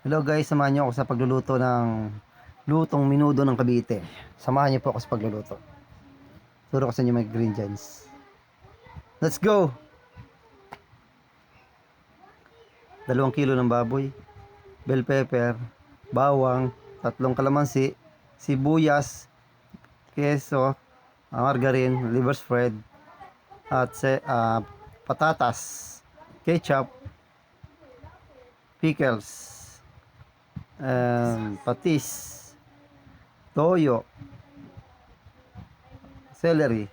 Hello guys, samahan niyo ako sa pagluluto ng lutong minudo ng Cavite. Samahan niyo po ako sa pagluluto. Turo ko sa inyo mga ingredients. Let's go! 2 kilo ng baboy, bell pepper, bawang, 3 kalamansi, sibuyas, keso, margarine, liver spread, at patatas, ketchup, pickles, patis, toyo, celery,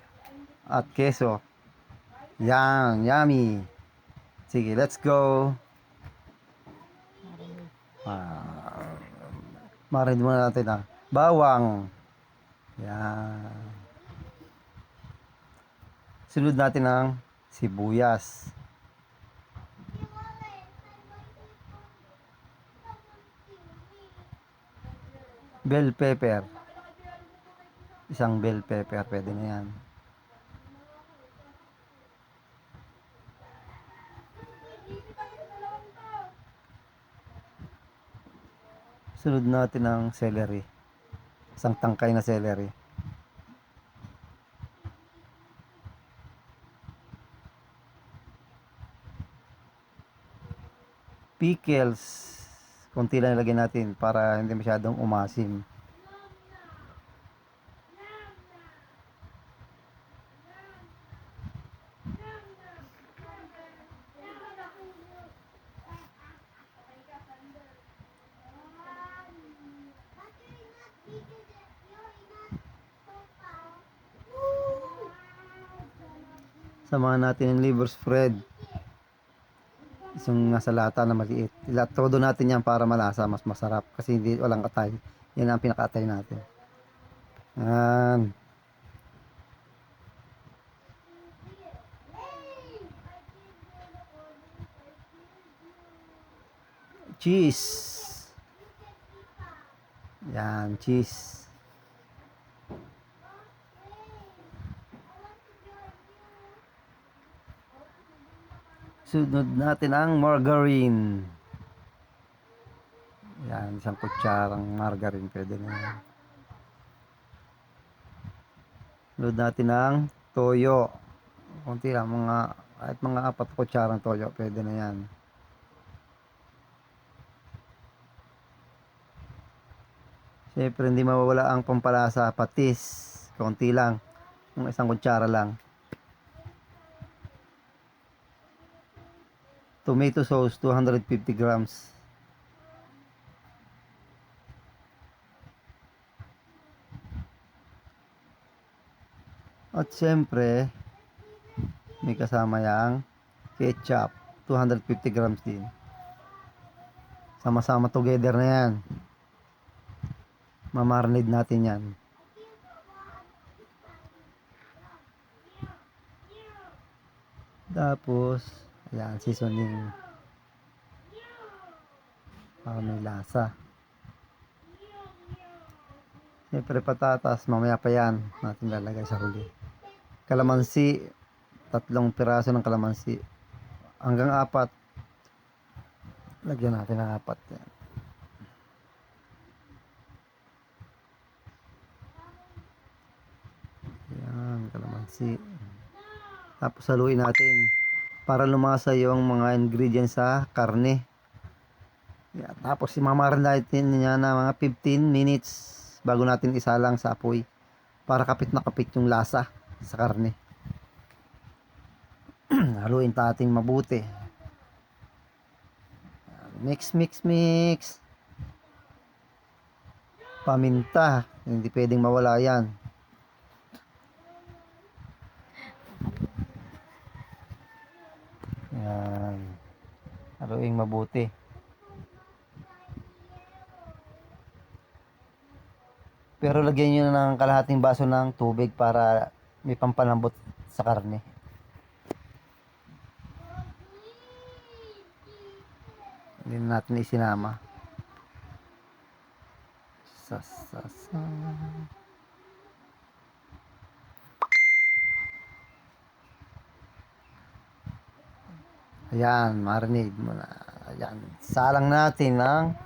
at keso. Yan, yummy. Sige, let's go. Marinate muna natin bawang. Yan. Sunod natin ang sibuyas. Bell pepper. Isang bell pepper, pwede na yan. Sunod natin ang celery. Isang tangkay na celery. Pickles. Konti lang ilagay natin para hindi masyadong umasim. Samahan natin yung liver spread. Isang nasa lata na maliit. Todo natin yan para malasa, mas masarap. Kasi hindi, walang katay. Yan ang pinakatay natin. Yan. Cheese. Yan, cheese. Sunod natin ang margarine. Yan, isang kutsarang margarine pwede na yan. Sunod natin ang toyo. Kunti lang, kahit mga 4 kutsarang toyo pwede na yan. Siyempre hindi mawawala ang pampalasa, patis. Kunti lang, mga 1 kutsara lang. Tomato sauce, 250 grams. At siyempre, may kasama yang ketchup, 250 grams din. Sama-sama together na yan. Mamarinate natin yan. Tapos, ayan, seasoning. Para may lasa. Siyempre patatas, mamaya pa yan natin lalagay sa huli. Kalamansi, 3 piraso ng kalamansi. Hanggang 4. Lagyan natin ng 4 yan. Yan, kalamansi. Tapos haluin natin para lumasa yung mga ingredients sa karne. Yan, tapos imamarinate niya na mga 15 minutes bago natin isalang sa apoy para kapit na kapit yung lasa sa karne. Haluin natin mabuti. Mix, mix, mix. Paminta, hindi pwedeng mawala yan. Yan. Haluin mabuti. Pero lagyan nyo na ng kalahating baso ng tubig para may pampalambot sa karne. Hindi na natin isinama. Sasasa. Ayan, marinade mo na. Ayan, salang natin ng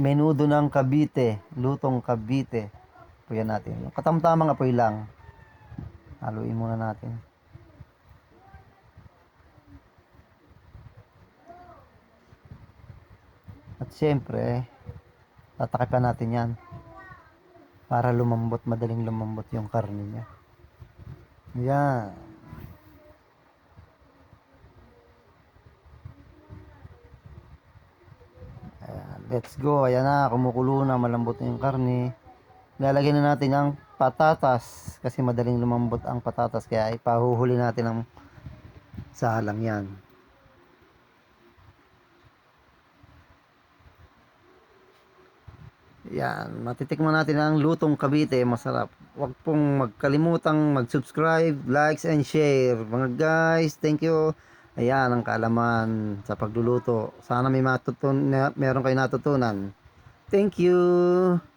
Menudo ng Cavite, lutong Cavite. Puyan natin. Yung katamtamang apoy lang. Haluin muna natin. At syempre, tatakipan natin yan. Para lumambot, madaling lumambot yung karne niya. Yan. Ayan, let's go. Ayan na, kumukulo na, malambot na yung karne. Lalagyan na natin ang patatas kasi madaling lumambot ang patatas kaya ipahuhuli natin ang salang yan. Yan, matitikman natin ang lutong Cavite, masarap. Huwag pong magkalimutang mag-subscribe, likes and share. Mga guys, thank you. Ayan ang kaalaman sa pagluluto. Sana may meron kayo natutunan. Thank you.